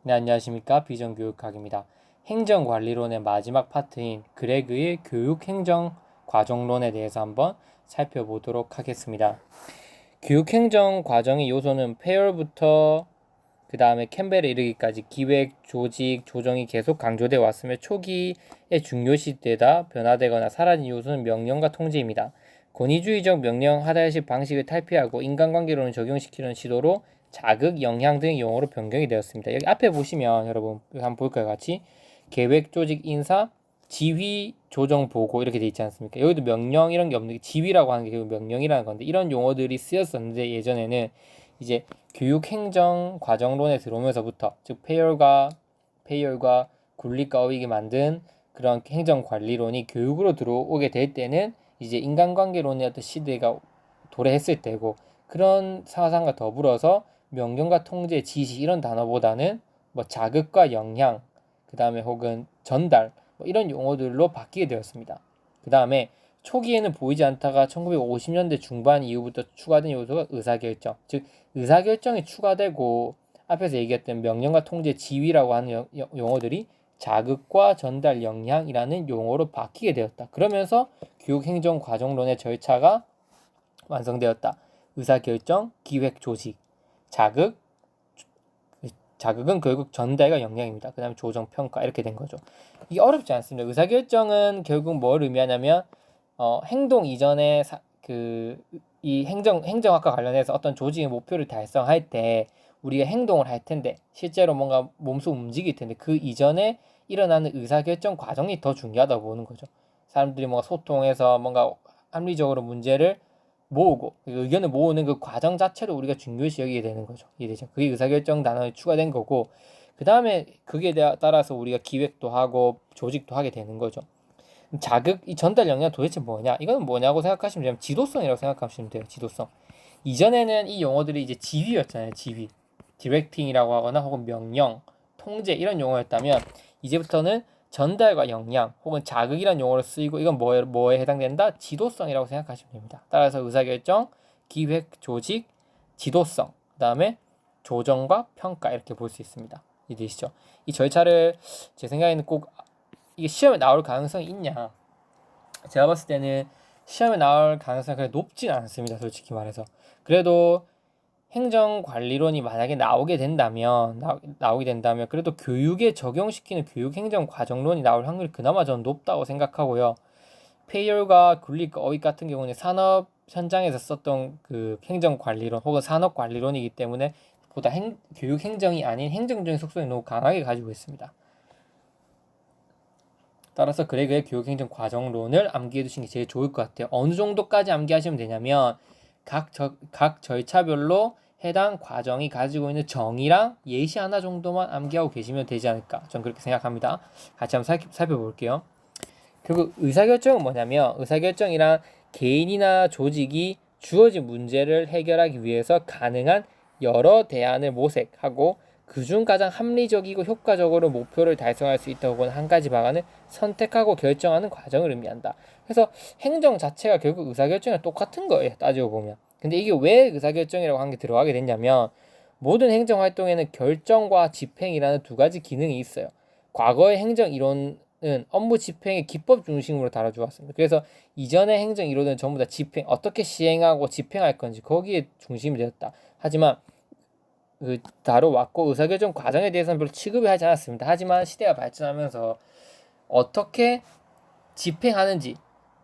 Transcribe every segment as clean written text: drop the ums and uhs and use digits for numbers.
네, 안녕하십니까. 비전교육학입니다. 행정관리론의 마지막 파트인 그레그의 교육행정과정론에 대해서 한번 살펴보도록 하겠습니다. 교육행정과정의 요소는 페어부터 그 다음에 캠벨에 이르기까지 기획, 조직, 조정이 계속 강조되어 왔으며 초기에 중요시되다 변화되거나 사라진 요소는 명령과 통제입니다. 권위주의적 명령 하다의식 방식을 탈피하고 인간관계론을 적용시키는 시도로 자극, 영향 등의 용어로 변경이 되었습니다. 여기 앞에 보시면 여러분 한번 볼까요? 같이 계획, 조직, 인사, 지휘, 조정, 보고 이렇게 돼 있지 않습니까? 여기도 명령 이런 게 없는 게 지휘라고 하는 게 결국 명령이라는 건데 이런 용어들이 쓰였었는데 예전에는 이제 교육행정과정론에 들어오면서부터 즉 페이얼과 굴릭과 어휘게 만든 그런 행정관리론이 교육으로 들어오게 될 때는 이제 인간관계론의 어떤 시대가 도래했을 때고 그런 사상과 더불어서 명령과 통제, 지시 이런 단어보다는 뭐 자극과 영향, 그 다음에 혹은 전달 뭐 이런 용어들로 바뀌게 되었습니다. 그 다음에 초기에는 보이지 않다가 1950년대 중반 이후부터 추가된 요소가 의사결정, 즉 의사결정이 추가되고 앞에서 얘기했던 명령과 통제, 지휘라고 하는 용어들이 자극과 전달, 영향이라는 용어로 바뀌게 되었다. 그러면서 교육행정과정론의 절차가 완성되었다. 의사결정, 기획, 조직, 자극, 자극은 결국 전달과 영향입니다. 그 다음에 조정, 평가 이렇게 된 거죠. 이게 어렵지 않습니다. 의사결정은 결국 뭘 의미하냐면 행동 이전에 이 행정학과 관련해서 어떤 조직의 목표를 달성할 때 우리가 행동을 할 텐데 실제로 뭔가 몸소 움직일 텐데 그 이전에 일어나는 의사결정 과정이 더 중요하다고 보는 거죠. 사람들이 뭔가 소통해서 뭔가 합리적으로 문제를 모으고 의견을 모으는 그 과정 자체를 우리가 중요시 여기게 되는 거죠. 이해되죠? 그게 의사결정 단어에 추가된 거고 그 다음에 그게 따라서 우리가 기획도 하고 조직도 하게 되는 거죠. 자극, 이 전달 역량 도대체 뭐냐? 이건 뭐냐고 생각하시면 되면 지도성이라고 생각하시면 돼요. 지도성. 이전에는 이 용어들이 이제 지휘였잖아요. 지휘. 디렉팅이라고 하거나 혹은 명령, 통제 이런 용어였다면 이제부터는 전달과 역량 혹은 자극이란 용어로 쓰이고 이건 뭐에 해당된다? 지도성이라고 생각하시면 됩니다. 따라서 의사결정, 기획, 조직, 지도성, 그 다음에 조정과 평가 이렇게 볼 수 있습니다. 이해되시죠? 이 절차를 제 생각에는 꼭 이게 시험에 나올 가능성이 있냐? 제가 봤을 때는 시험에 나올 가능성이 그렇게 높진 않습니다. 솔직히 말해서. 그래도 행정관리론이 만약에 나오게 된다면 그래도 교육에 적용시키는 교육행정과정론이 나올 확률이 그나마 저는 높다고 생각하고요. 페이얼과 굴릭과 어휘 같은 경우는 산업 현장에서 썼던 그 행정관리론 혹은 산업관리론이기 때문에 보다 교육행정이 아닌 행정적인 속성이 너무 강하게 가지고 있습니다. 따라서 그레그의 교육행정과정론을 암기해 두시는 게 제일 좋을 것 같아요. 어느 정도까지 암기하시면 되냐면 각 절차별로 해당 과정이 가지고 있는 정의랑 예시 하나 정도만 암기하고 계시면 되지 않을까 저는 그렇게 생각합니다. 같이 한번 살펴볼게요. 결국 의사결정은 뭐냐면 의사결정이란 개인이나 조직이 주어진 문제를 해결하기 위해서 가능한 여러 대안을 모색하고 그중 가장 합리적이고 효과적으로 목표를 달성할 수 있다 혹은 한 가지 방안을 선택하고 결정하는 과정을 의미한다. 그래서 행정 자체가 결국 의사결정이랑 똑같은 거예요. 따지고 보면. 근데 이게 왜 의사결정이라고 한 게 들어가게 됐냐면 모든 행정활동에는 결정과 집행이라는 두 가지 기능이 있어요. 과거의 행정 이론은 업무 집행의 기법 중심으로 다뤄주었습니다. 그래서 이전의 행정 이론은 전부 다 집행, 어떻게 시행하고 집행할 건지 거기에 중심이 되었다. 하지만 다뤄왔고 의사결정 과정에 대해서는 별로 취급을 하지 않았습니다. 하지만 시대가 발전하면서 어떻게 집행하는지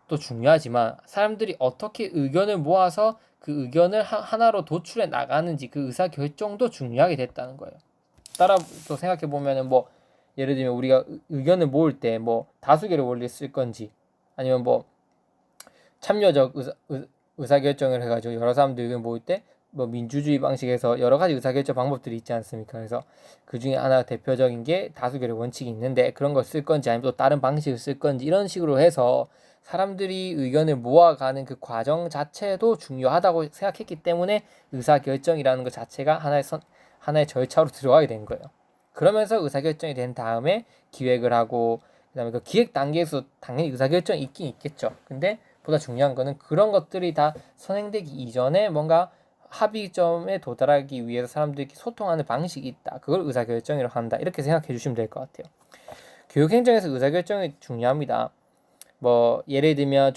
또 중요하지만 사람들이 어떻게 의견을 모아서 그 의견을 하나로 도출해 나가는지 그 의사결정도 중요하게 됐다는 거예요. 따라 또 생각해 보면은 뭐 예를 들면 우리가 의견을 모을 때 뭐 다수결의 원리를 쓸 건지 아니면 뭐 참여적 의사결정을 해가지고 여러 사람들 의견 모을 때 뭐 민주주의 방식에서 여러 가지 의사결정 방법들이 있지 않습니까? 그래서 그 중에 하나 대표적인 게 다수결의 원칙이 있는데 그런 걸 쓸 건지 아니면 또 다른 방식을 쓸 건지 이런 식으로 해서 사람들이 의견을 모아가는 그 과정 자체도 중요하다고 생각했기 때문에 의사결정이라는 것 자체가 하나의 절차로 들어가게 된 거예요. 그러면서 의사결정이 된 다음에 기획을 하고 그다음에 그 기획 단계에서 당연히 의사결정이 있긴 있겠죠. 근데 보다 중요한 거는 그런 것들이 다 선행되기 이전에 뭔가 합의점에 도달하기 위해서 사람들이 소통하는 방식이 있다. 그걸 의사결정이라고 한다. 이렇게 생각해 주시면 될 것 같아요. 교육행정에서 의사결정이 중요합니다. 뭐 예를 들면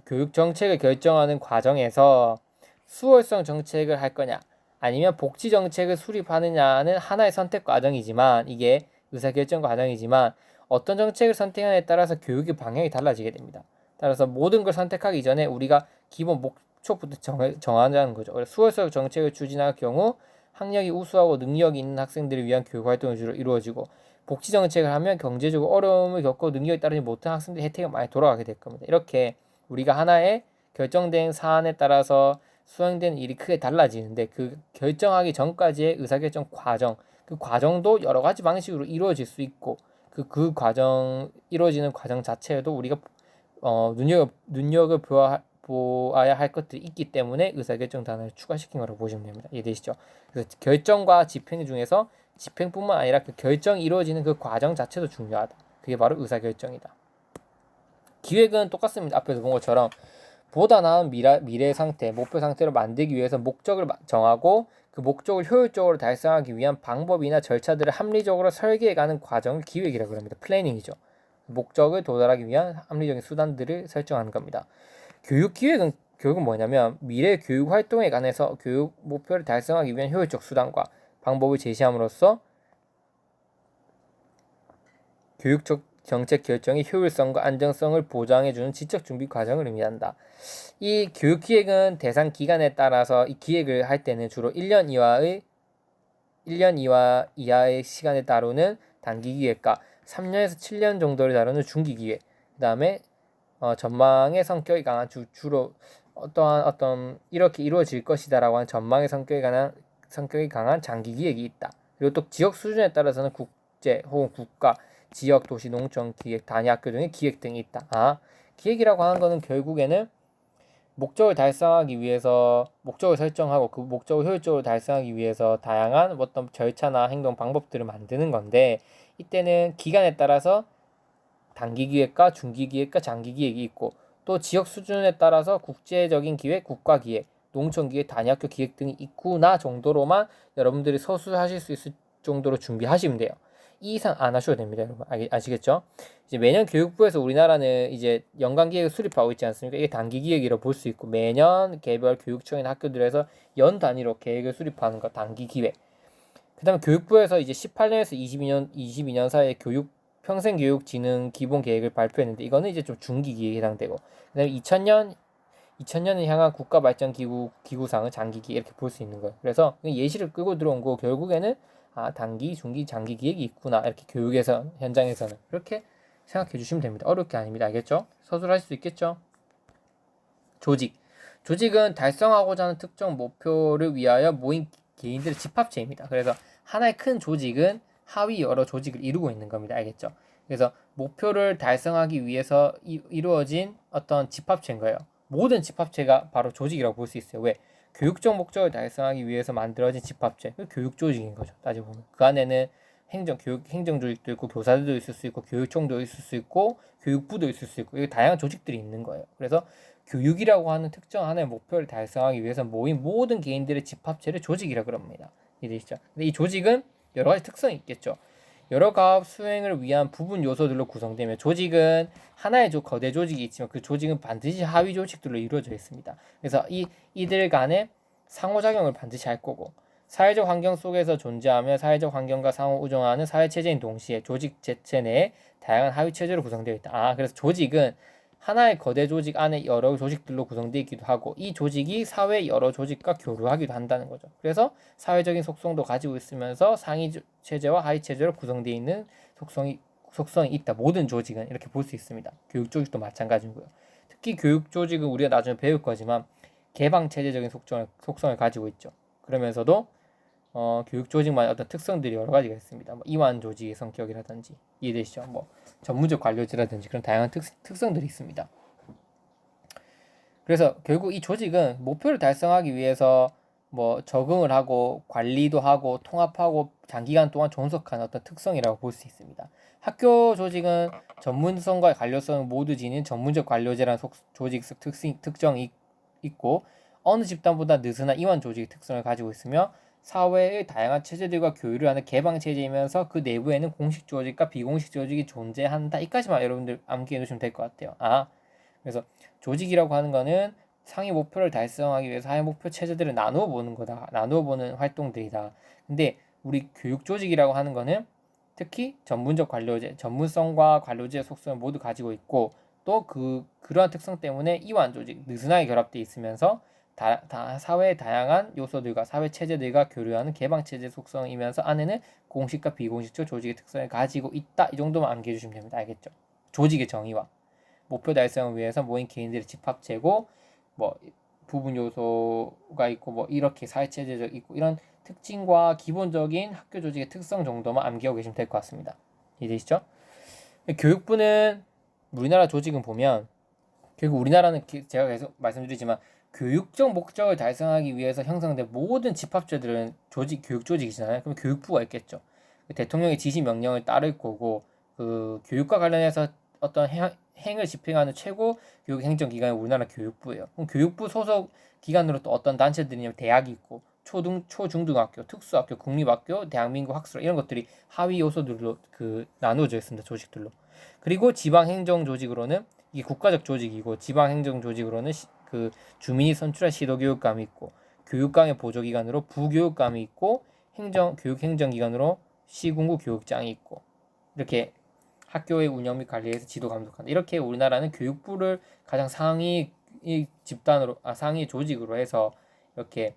교육 정책을 결정하는 과정에서 수월성 정책을 할 거냐 아니면 복지 정책을 수립하느냐는 하나의 선택 과정이지만 이게 의사결정 과정이지만 어떤 정책을 선택하느냐에 따라서 교육의 방향이 달라지게 됩니다. 따라서 모든 걸 선택하기 전에 우리가 기본 목표부터 정하자는 거죠. 그래서 수월성 정책을 추진할 경우 학력이 우수하고 능력이 있는 학생들을 위한 교육 활동이 주로 이루어지고 복지 정책을 하면 경제적으로 어려움을 겪고 능력이 따르지 못한 학생들 혜택이 많이 돌아가게 될 겁니다. 이렇게 우리가 하나의 결정된 사안에 따라서 수행되는 일이 크게 달라지는데 그 결정하기 전까지의 의사결정 과정, 그 과정도 여러 가지 방식으로 이루어질 수 있고 그 과정 이루어지는 과정 자체에도 우리가 눈여겨 보아야 할 것들이 있기 때문에 의사결정 단어를 추가시킨 거라고 보시면 됩니다. 이해되시죠? 그래서 결정과 집행 중에서 집행뿐만 아니라 그 결정이 이루어지는 그 과정 자체도 중요하다. 그게 바로 의사결정이다. 기획은 똑같습니다. 앞에서 본 것처럼 보다 나은 미래 상태, 목표 상태를 만들기 위해서 목적을 정하고 그 목적을 효율적으로 달성하기 위한 방법이나 절차들을 합리적으로 설계해가는 과정을 기획이라고 합니다. 플래닝이죠. 목적을 도달하기 위한 합리적인 수단들을 설정하는 겁니다. 교육기획은 결국은 뭐냐면 미래 교육 활동에 관해서 교육 목표를 달성하기 위한 효율적 수단과 방법을 제시함으로써 교육적 정책 결정의 효율성과 안정성을 보장해주는 지적 준비 과정을 의미한다. 이 교육기획은 대상 기간에 따라서 이 기획을 할 때는 주로 1년 이하의 시간을 다루는 단기 기획과 3년에서 7년 정도를 다루는 중기 기획, 그 다음에 전망의 성격이 강한 주로 어떤 이렇게 이루어질 것이다라고 하는 전망의 성격이 강한 장기 기획이 있다. 그리고 또 지역 수준에 따라서는 국제 혹은 국가, 지역, 도시, 농촌 기획, 단위 학교 등의 기획 등이 있다. 기획이라고 하는 거는 결국에는 목적을 달성하기 위해서 목적을 설정하고 그 목적을 효율적으로 달성하기 위해서 다양한 어떤 절차나 행동 방법들을 만드는 건데 이때는 기간에 따라서 단기 기획과 중기 기획과 장기 기획이 있고 또 지역 수준에 따라서 국제적인 기획, 국가 기획, 농촌 기획, 단위 학교 기획 등이 있구나 정도로만 여러분들이 서술하실 수 있을 정도로 준비하시면 돼요. 이 이상 안 하셔도 됩니다, 여러분. 아시겠죠? 이제 매년 교육부에서 우리나라는 이제 연간 기획을 수립하고 있지 않습니까? 이게 단기 기획이라고 볼 수 있고 매년 개별 교육청이나 학교들에서 연 단위로 계획을 수립하는 거 단기 기획. 그다음에 교육부에서 이제 18년에서 22년 사이에 평생교육진흥 기본 계획을 발표했는데 이거는 이제 좀 중기 기획에 해당되고 그다음에 2000년을 향한 국가발전기구상은 장기 기획 이렇게 볼 수 있는 거예요. 그래서 예시를 끌고 들어온 거 결국에는 단기, 중기, 장기 기획이 있구나 이렇게 교육에서 현장에서는 그렇게 생각해 주시면 됩니다. 어려울 게 아닙니다. 알겠죠? 서술할 수 있겠죠? 조직은 달성하고자 하는 특정 목표를 위하여 모인 개인들의 집합체입니다. 그래서 하나의 큰 조직은 하위 여러 조직을 이루고 있는 겁니다. 알겠죠? 그래서 목표를 달성하기 위해서 이루어진 어떤 집합체인 거예요. 모든 집합체가 바로 조직이라고 볼 수 있어요. 왜? 교육적 목적을 달성하기 위해서 만들어진 집합체, 교육 조직인 거죠. 따지고 보면 그 안에는 행정 조직도 있고 교사들도 있을 수 있고 교육청도 있을 수 있고 교육부도 있을 수 있고 이게 다양한 조직들이 있는 거예요. 그래서 교육이라고 하는 특정 하나의 목표를 달성하기 위해서 모인 모든 개인들의 집합체를 조직이라고 그럽니다. 이해되시죠? 근데 이 조직은 여러 가지 특성이 있겠죠. 여러 가업 수행을 위한 부분 요소들로 구성되며 조직은 하나의 거대 조직이 있지만 그 조직은 반드시 하위 조직들로 이루어져 있습니다. 그래서 이들 간의 상호작용을 반드시 할 거고 사회적 환경 속에서 존재하며 사회적 환경과 상호 우정하는 사회체제인 동시에 조직 자체 내에 다양한 하위 체제로 구성되어 있다. 그래서 조직은 하나의 거대 조직 안에 여러 조직들로 구성되어 있기도 하고 이 조직이 사회 여러 조직과 교류하기도 한다는 거죠. 그래서 사회적인 속성도 가지고 있으면서 상위 체제와 하위 체제로 구성되어 있는 속성이 있다. 모든 조직은 이렇게 볼 수 있습니다. 교육 조직도 마찬가지고요. 특히 교육 조직은 우리가 나중에 배울 거지만 개방 체제적인 속성을 가지고 있죠. 그러면서도 교육 조직만의 어떤 특성들이 여러 가지가 있습니다. 이완 조직의 성격이라든지 이해되시죠? 전문적 관료제라든지 그런 다양한 특성들이 있습니다. 그래서 결국 이 조직은 목표를 달성하기 위해서 적응을 하고 관리도 하고 통합하고 장기간 동안 존속하는 어떤 특성이라고 볼 수 있습니다. 학교 조직은 전문성과 관료성을 모두 지닌 전문적 관료제라는 조직 특정이 있고 어느 집단보다 느슨한 이완 조직의 특성을 가지고 있으며 사회의 다양한 체제들과 교류를 하는 개방 체제이면서 그 내부에는 공식 조직과 비공식 조직이 존재한다. 이까지만 여러분들 암기해 두시면 될 것 같아요. 그래서 조직이라고 하는 거는 상위 목표를 달성하기 위해서 하위 목표 체제들을 나누어 보는 거다. 나누어 보는 활동들이다. 근데 우리 교육 조직이라고 하는 거는 특히 전문적 관료제, 전문성과 관료제의 속성을 모두 가지고 있고 또 그러한 특성 때문에 이완 조직, 느슨하게 결합되어 있으면서 사회의 다양한 요소들과 사회 체제들과 교류하는 개방 체제 속성이면서 안에는 공식과 비공식적 조직의 특성을 가지고 있다. 이 정도만 암기해 주시면 됩니다. 알겠죠? 조직의 정의와 목표 달성을 위해서 모인 개인들의 집합체고 뭐 부분 요소가 있고 뭐 이렇게 사회 체제적 있고 이런 특징과 기본적인 학교 조직의 특성 정도만 암기하고 계시면 될 것 같습니다. 이해되시죠? 교육부는 우리나라 조직은 보면 결국 우리나라는 제가 계속 말씀드리지만 교육적 목적을 달성하기 위해서 형성된 모든 집합체들은 교육 조직이잖아요. 그럼 교육부가 있겠죠. 대통령의 지시 명령을 따를 거고 그 교육과 관련해서 어떤 행을 집행하는 최고 교육 행정기관이 우리나라 교육부예요. 그럼 교육부 소속 기관으로 또 어떤 단체들이냐면 대학이 있고 초중등학교, 특수학교, 국립학교, 대한민국 학술 이런 것들이 하위 요소들로 나누어져 있습니다. 조직들로. 그리고 지방행정 조직으로는 이게 국가적 조직이고 지방행정 조직으로는 주민이 선출한 시도교육감이 있고 교육감의 보조기관으로 부교육감이 있고 교육행정기관으로 시군구 교육장이 있고 이렇게 학교의 운영 및 관리에서 지도 감독한다. 이렇게 우리나라는 교육부를 가장 상위 상위 조직으로 해서 이렇게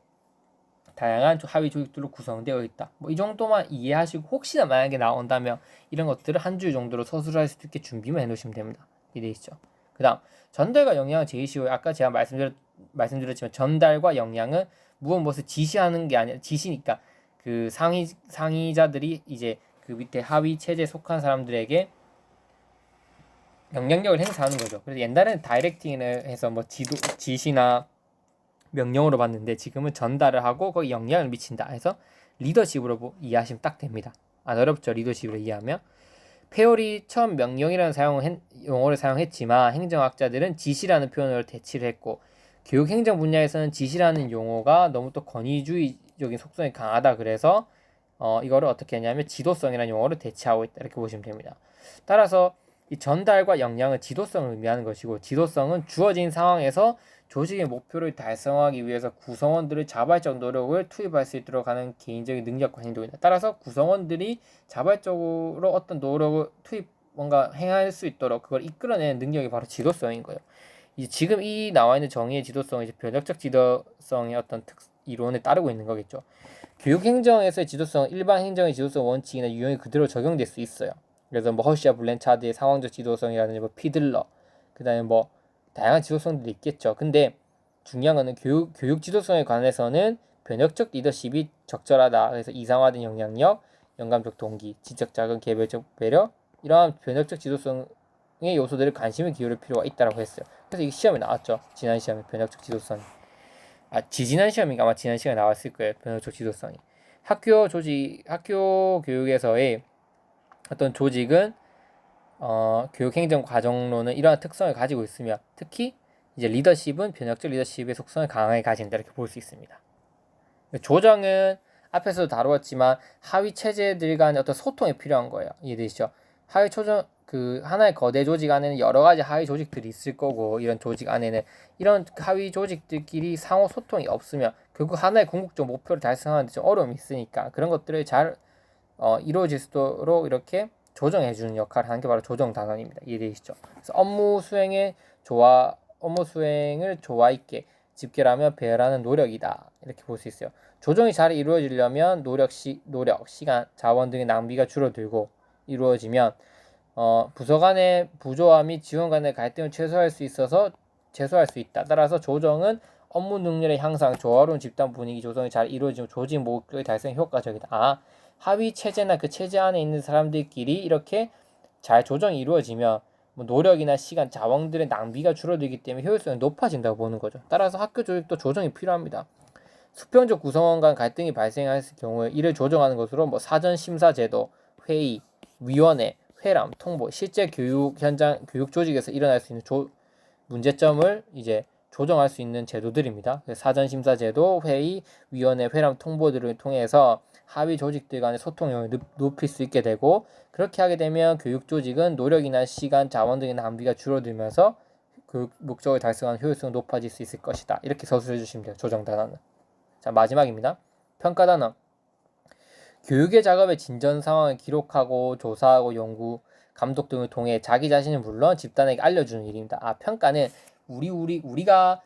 다양한 하위 조직들로 구성되어 있다. 뭐 이 정도만 이해하시고 혹시나 만약에 나온다면 이런 것들을 한 줄 정도로 서술할 수 있게 준비만 해놓으시면 됩니다. 이해되시죠? 그 다음 전달과 영향은 제일 쉬워요. 아까 제가 말씀드렸지만 전달과 영향은 무엇을 지시하는 게 아니라 지시니까 그 상위자들이 이제 그 밑에 하위 체제에 속한 사람들에게 영향력을 행사하는 거죠. 그래서 옛날에는 다이렉팅을 해서 뭐 지시나 명령으로 봤는데 지금은 전달을 하고 거기 영향을 미친다 해서 리더십으로 이해하시면 딱 됩니다. 안 어렵죠? 리더십으로 이해하면. 페어리 처음 명령이라는 용어를 사용했지만 행정학자들은 지시라는 표현으로 대치를 했고 교육행정 분야에서는 지시라는 용어가 너무 또 권위주의적인 속성이 강하다 그래서 이거를 어떻게 했냐면 지도성이라는 용어를 대체하고 있다 이렇게 보시면 됩니다. 따라서 이 전달과 역량은 지도성을 의미하는 것이고 지도성은 주어진 상황에서 조직의 목표를 달성하기 위해서 구성원들의 자발적 노력을 투입할 수 있도록 하는 개인적인 능력과 행동이다. 따라서 구성원들이 자발적으로 어떤 노력을 뭔가 행할 수 있도록 그걸 이끌어내는 능력이 바로 지도성인 거예요. 지금 이 나와 있는 정의의 지도성은 이제 변혁적 지도성의 어떤 이론에 따르고 있는 거겠죠. 교육행정에서의 지도성은 일반 행정의 지도성 원칙이나 유형이 그대로 적용될 수 있어요. 그래서 뭐 허시와 블렌차드의 상황적 지도성이라든지 뭐 피들러, 그다음에 뭐 다양한 지도성들이 있겠죠. 근데 중요한 거는 교육 지도성에 관해서는 변혁적 리더십이 적절하다. 그래서 이상화된 영향력, 영감적 동기, 지적 자금, 개별적 배려 이러한 변혁적 지도성의 요소들을 관심을 기울일 필요가 있다고 했어요. 그래서 이게 시험에 나왔죠. 지난 시험에 변혁적 지도성이. 지지난 시험인가 아마 지난 시간에 나왔을 거예요. 변혁적 지도성이. 학교 교육에서의 어떤 조직은 교육행정 과정로는 이러한 특성을 가지고 있으며 특히 이제 리더십은 변혁적 리더십의 속성을 강하게 가진다 이렇게 볼 수 있습니다. 조정은 앞에서도 다루었지만 하위 체제들 간의 어떤 소통이 필요한 거예요. 이해되시죠? 하위 조정 하나의 거대 조직 안에는 여러 가지 하위 조직들이 있을 거고 이런 조직 안에는 이런 하위 조직들끼리 상호 소통이 없으면 결국 하나의 궁극적 목표를 달성하는 데 좀 어려움이 있으니까 그런 것들을 잘 이루어질 수 있도록 이렇게 조정해주는 역할을 하는 게 바로 조정 단원입니다. 이해되시죠? 그래서 업무 수행을 조화 있게 집결하며 배열하는 노력이다. 이렇게 볼 수 있어요. 조정이 잘 이루어지려면 노력, 시간, 자원 등의 낭비가 줄어들고 이루어지면 부서 간의 부조화 및 지원 간의 갈등을 최소화할 수 있다. 따라서 조정은 업무 능률의 향상, 조화로운 집단 분위기 조성이 잘 이루어지면 조직 목표의 달성에 효과적이다. 하위 체제나 그 체제 안에 있는 사람들끼리 이렇게 잘 조정이 이루어지면 뭐 노력이나 시간, 자원들의 낭비가 줄어들기 때문에 효율성이 높아진다고 보는 거죠. 따라서 학교 조직도 조정이 필요합니다. 수평적 구성원 간 갈등이 발생했을 경우에 이를 조정하는 것으로 뭐 사전 심사 제도, 회의, 위원회, 회람, 통보, 실제 교육 현장 교육 조직에서 일어날 수 있는 문제점을 이제 조정할 수 있는 제도들입니다. 사전심사제도, 회의, 위원회, 회람 통보들을 통해서 하위 조직들 간의 소통력을 높일 수 있게 되고, 그렇게 하게 되면 교육조직은 노력이나 시간, 자원 등의 낭비가 줄어들면서 교육 목적을 달성하는 효율성이 높아질 수 있을 것이다. 이렇게 서술해 주시면 돼요. 조정 단어는. 자, 마지막입니다. 평가 단어. 교육의 작업의 진전 상황을 기록하고 조사하고 연구, 감독 등을 통해 자기 자신은 물론 집단에게 알려주는 일입니다. 평가는 우리가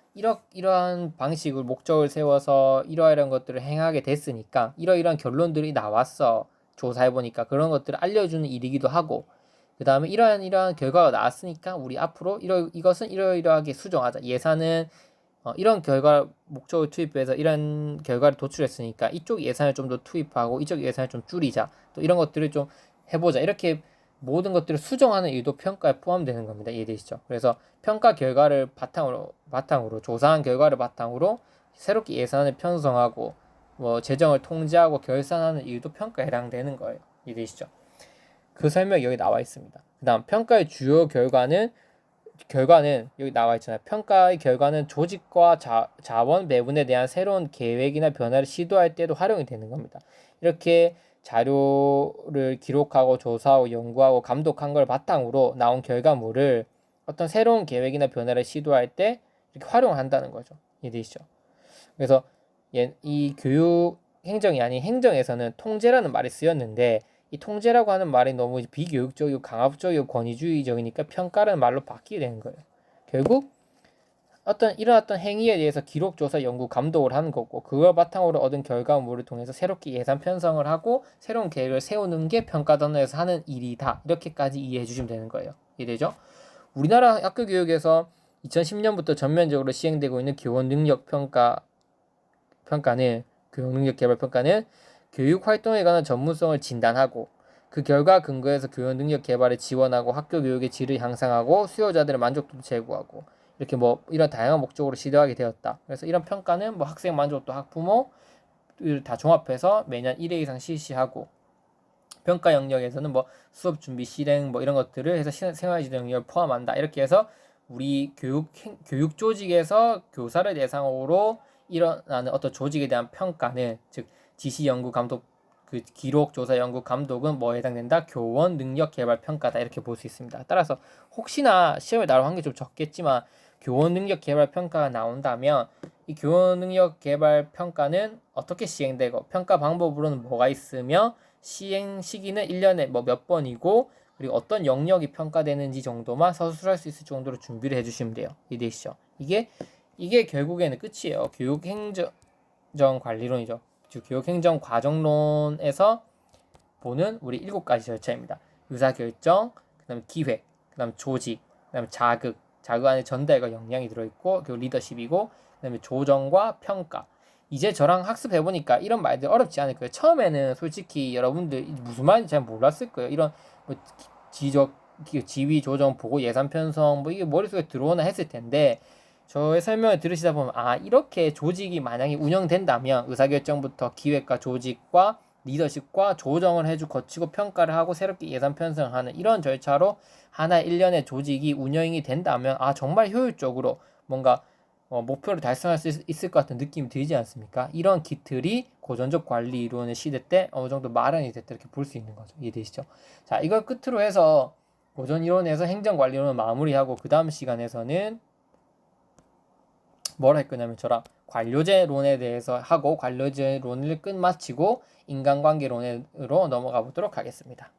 이러한 방식을 목적을 세워서 이러이러한 것들을 행하게 됐으니까 이러이러한 결론들이 나왔어. 조사해 보니까 그런 것들을 알려주는 일이기도 하고, 그 다음에 이러한 결과가 나왔으니까 우리 앞으로 이것은 이러이러하게 수정하자. 예산은 이런 결과 목적을 투입해서 이런 결과를 도출했으니까 이쪽 예산을 좀 더 투입하고 이쪽 예산을 좀 줄이자. 또 이런 것들을 좀 해보자. 이렇게 모든 것들을 수정하는 일도 평가에 포함되는 겁니다. 이해되시죠? 그래서 평가 결과를 바탕으로 조사한 결과를 바탕으로 새롭게 예산을 편성하고 재정을 통제하고 결산하는 일도 평가에 해당되는 거예요. 이해되시죠? 그 설명이 여기 나와 있습니다. 그 다음 평가의 주요 결과는 여기 나와 있잖아요. 평가의 결과는 조직과 자원 배분에 대한 새로운 계획이나 변화를 시도할 때도 활용이 되는 겁니다. 이렇게 자료를 기록하고 조사하고 연구하고 감독한 걸 바탕으로 나온 결과물을 어떤 새로운 계획이나 변화를 시도할 때 이렇게 활용한다는 거죠. 이해되시죠? 그래서 이 교육 행정이 아닌 행정에서는 통제라는 말이 쓰였는데, 이 통제라고 하는 말이 너무 비교육적이고 강압적이고 권위주의적이니까 평가라는 말로 바뀌게 되는 거예요. 결국 일어났던 행위에 대해서 기록, 조사, 연구, 감독을 하는 거고, 그걸 바탕으로 얻은 결과물을 통해서 새롭게 예산 편성을 하고 새로운 계획을 세우는 게 평가 단어에서 하는 일이다. 이렇게까지 이해해 주시면 되는 거예요. 이해되죠? 우리나라 학교 교육에서 2010년부터 전면적으로 시행되고 있는 교원 능력 평가는 교육 능력 개발 평가는 교육 활동에 관한 전문성을 진단하고 그 결과 근거에서 교원 능력 개발에 지원하고 학교 교육의 질을 향상하고 수요자들의 만족도도 제고하고 이렇게 이런 다양한 목적으로 시도하게 되었다. 그래서 이런 평가는 학생 만족도, 학부모를 다 종합해서 매년 1회 이상 실시하고, 평가 영역에서는 수업 준비, 실행 이런 것들을 해서 생활지도 영역을 포함한다. 이렇게 해서 우리 교육 조직에서 교사를 대상으로 일어나는 어떤 조직에 대한 평가는, 즉 지시, 연구, 감독, 그 기록, 조사, 연구, 감독은 뭐에 해당된다? 교원 능력 개발 평가다. 이렇게 볼 수 있습니다. 따라서 혹시나 시험에 나올 확률이 좀 적겠지만 교원 능력 개발 평가가 나온다면 이 교원 능력 개발 평가는 어떻게 시행되고 평가 방법으로는 뭐가 있으며 시행 시기는 1년에 몇 번이고 그리고 어떤 영역이 평가되는지 정도만 서술할 수 있을 정도로 준비를 해주시면 돼요. 이해되시죠? 이게 결국에는 끝이에요. 교육행정관리론이죠. 즉 교육행정과정론에서 보는 우리 7가지 절차입니다. 의사결정, 그 다음에 기획, 그 다음에 조직, 그 다음에 자극 안에 전달과 역량이 들어있고, 그리고 리더십이고, 그 다음에 조정과 평가. 이제 저랑 학습해보니까 이런 말들 어렵지 않을 거예요. 처음에는 솔직히 여러분들 무슨 말인지 잘 몰랐을 거예요. 이런 지위 조정, 보고 예산 편성 이게 머릿속에 들어오나 했을 텐데, 저의 설명을 들으시다 보면 이렇게 조직이 만약에 운영된다면 의사결정부터 기획과 조직과 리더십과 조정을 거치고 평가를 하고 새롭게 예산 편성하는 이런 절차로 하나의 1년의 조직이 운영이 된다면 정말 효율적으로 뭔가 목표를 달성할 수 있을 것 같은 느낌이 들지 않습니까? 이런 기틀이 고전적 관리 이론의 시대 때 어느 정도 마련이 됐다 이렇게 볼 수 있는 거죠. 이해되시죠? 자, 이걸 끝으로 해서 고전 이론에서 행정관리론을 마무리하고 그 다음 시간에서는 뭘 할 거냐면 저랑 관료제론에 대해서 하고 관료제론을 끝마치고 인간관계론으로 넘어가 보도록 하겠습니다.